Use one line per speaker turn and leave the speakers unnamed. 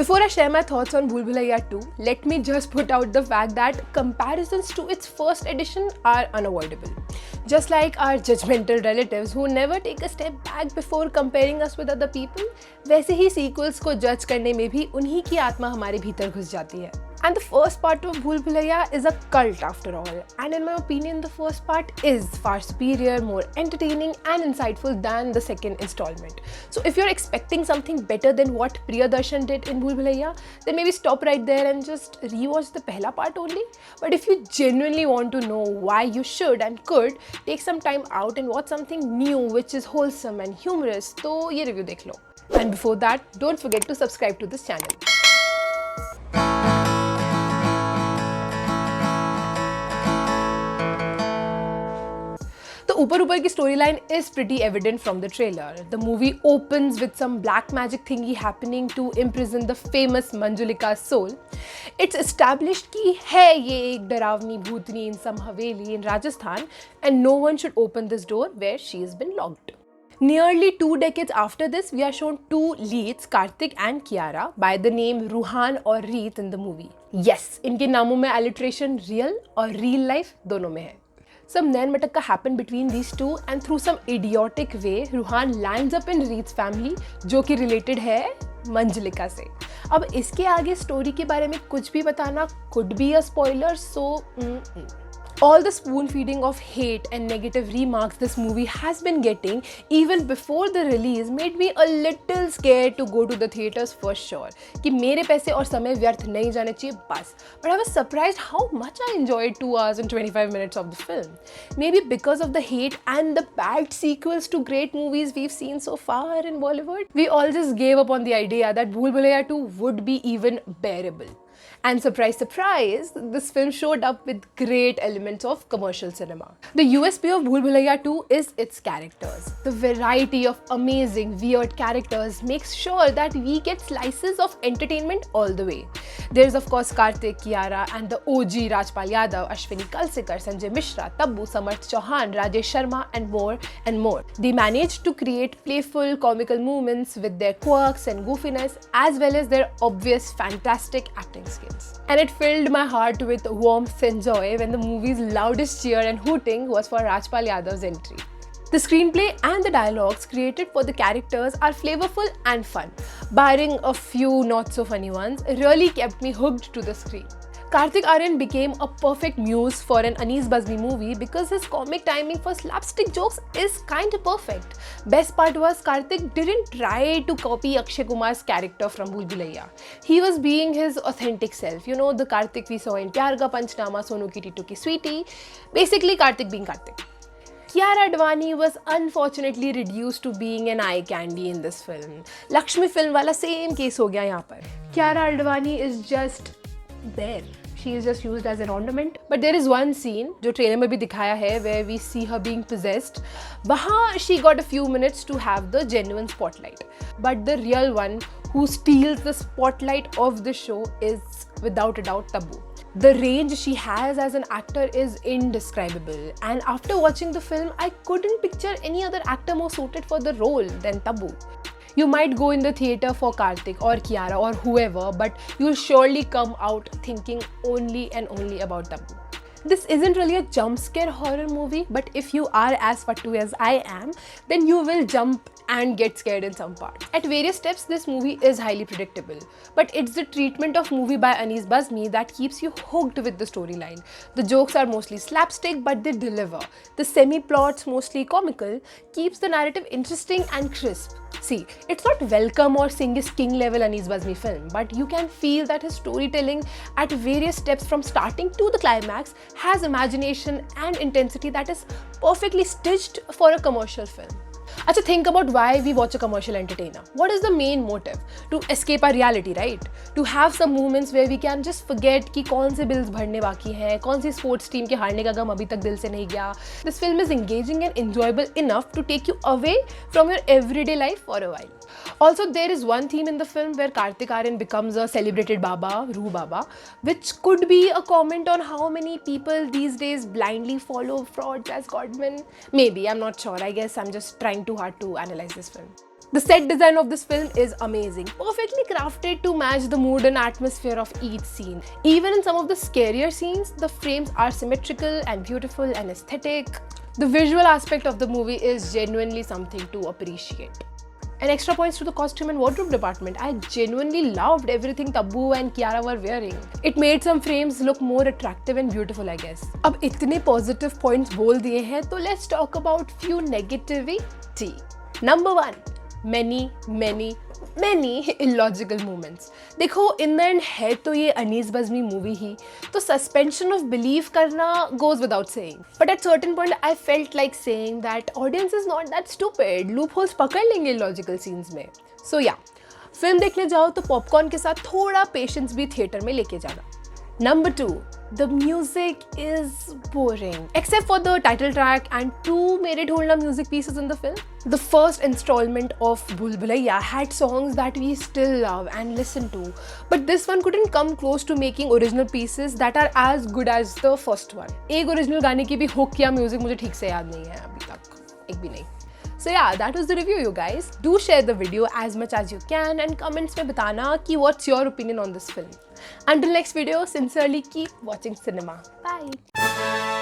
Before I share my thoughts on Bhool Bhulaiyaa 2, let me just put out the fact that comparisons to its first edition are unavoidable. Just like our judgmental relatives who never take a step back before comparing us with other people, वैसे ही sequels को judge करने में भी उन्हीं की आत्मा हमारे भीतर घुस जाती है. And the first part of Bhool Bhulaiyaa is a cult after all. And in my opinion, the first part is far superior, more entertaining and insightful than the second installment. So if you're expecting something better than what Priyadarshan did in Bhool Bhulaiyaa, then maybe stop right there and just rewatch the pehla part only. But if you genuinely want to know why you should and could take some time out and watch something new which is wholesome and humorous, तो ये review देख लो. And before that, don't forget to subscribe to this channel. The ऊपर की storyline is pretty evident from the trailer. The movie opens with some black magic thingy happening to imprison the famous Manjulika's soul. It's established कि है ये एक डरावनी भूतनी in some haveli in Rajasthan and no one should open this door where she has been locked. Nearly 2 decades after this, we are shown two leads, Kartik and Kiara, by the name Ruhan or Reet in the movie. Yes, इनके नामों में alliteration real और real life दोनों में है. Some nain matakka happened between these two and through some idiotic way, Ruhan lands up in Reet's family, जो कि related है मंजलिका से. अब इसके आगे story के बारे में कुछ भी बताना could be a spoiler, so all the spoon feeding of hate and negative remarks this movie has been getting even before the release made me a little scared to go to the theaters for sure. कि मेरे पैसे और समय व्यर्थ नहीं जाने चाहिए बस. But I was surprised how much I enjoyed 2 hours and 25 minutes of the film. Maybe because of the hate and the bad sequels to great movies we've seen so far in Bollywood, we all just gave up on the idea that Bhool Bhulaiyaa 2 would be even bearable. And surprise, surprise, this film showed up with great elements of commercial cinema. The USP of Bhool Bhulaiyaa 2 is its characters. The variety of amazing, weird characters makes sure that we get slices of entertainment all the way. There's of course Kartik, Kiara and the OG Rajpal Yadav, Ashwini Kalsikar, Sanjay Mishra, Tabu, Samarth Chauhan, Rajesh Sharma and more and more. They managed to create playful, comical moments with their quirks and goofiness as well as their obvious fantastic acting skills. And it filled my heart with warmth and joy when the movie's loudest cheer and hooting was for Rajpal Yadav's entry. The screenplay and the dialogues created for the characters are flavorful and fun. Barring a few not so funny ones, really kept me hooked to the screen. Kartik Aaryan became a perfect muse for an Anees Bazmee movie because his comic timing for slapstick jokes is kinda perfect. Best part was Kartik didn't try to copy Akshay Kumar's character from Bhool Bhulaiyaa. He was being his authentic self. You know, the Kartik we saw in Pyar Ka Panchnama, Sonu Ki Tito Ki Sweetie. Basically, Kartik being Kartik. Kiara Advani was unfortunately reduced to being an eye candy in this film. Lakshmi film wala same case ho gaya yahan par. Kiara Advani is just there. She is just used as an ornament. But there is one scene, जो trailer में भी दिखाया है, where we see her being possessed. वहाँ she got a few minutes to have the genuine spotlight. But the real one who steals the spotlight of the show is without a doubt Tabu. The range she has as an actor is indescribable, and after watching the film, I couldn't picture any other actor more suited for the role than Tabu. You might go in the theatre for Kartik or Kiara or whoever, but you'll surely come out thinking only and only about Tabu. This isn't really a jump scare horror movie, but if you are as fattu as I am, then you will jump and get scared in some parts. At various steps, this movie is highly predictable, but it's the treatment of movie by Anees Bazmee that keeps you hooked with the storyline. The jokes are mostly slapstick, but they deliver. The semi-plots, mostly comical, keeps the narrative interesting and crisp. See, it's not Welcome or Sing is King level Anees Bazmee film, but you can feel that his storytelling at various steps from starting to the climax has imagination and intensity that is perfectly stitched for a commercial film. Achha, think about why we watch a commercial entertainer. What is the main motive? To escape our reality, right? To have some moments where we can just forget कि कौन से bills भरने बाकी हैं, कौन सी sports team के हारने का गम अभी तक दिल से नहीं गया. This film is engaging and enjoyable enough to take you away from your everyday life for a while. Also, there is one theme in the film where Kartik Aaryan becomes a celebrated Baba, Roo Baba, which could be a comment on how many people these days blindly follow frauds as godmen. Maybe, I'm not sure. I guess I'm just trying too hard to analyze this film. The set design of this film is amazing, perfectly crafted to match the mood and atmosphere of each scene. Even in some of the scarier scenes, the frames are symmetrical and beautiful and aesthetic. The visual aspect of the movie is genuinely something to appreciate. And extra points to the costume and wardrobe department. I genuinely loved everything Tabu and Kiara were wearing. It made some frames look more attractive and beautiful, I guess. अब इतने positive points बोल दिए हैं, तो let's talk about few negativity. Number 1. many illogical moments. देखो in the end है तो ये अनीस बज़मी मूवी ही, तो suspension of belief करना goes without saying. But at certain point I felt like saying that audience is not that stupid. Loopholes पकड़ लेंगे illogical scenes में. So yeah, film देखने जाओ तो पॉपकॉर्न के साथ थोड़ा पेशेंस भी थिएटर में लेके जाना. Number 2. The music is boring. Except for the title track and 2 mere dholna music pieces in the film. The first installment of Bhool Bhulaiyaa had songs that we still love and listen to. But this one couldn't come close to making original pieces that are as good as the first one. एक original गाने की भी hook या music मुझे ठीक से याद नहीं है अभी तक. एक भी नहीं. So yeah, that was the review, you guys. Do share the video as much as you can and comments में बताना कि what's your opinion on this film. Until next video, sincerely keep watching cinema. Bye.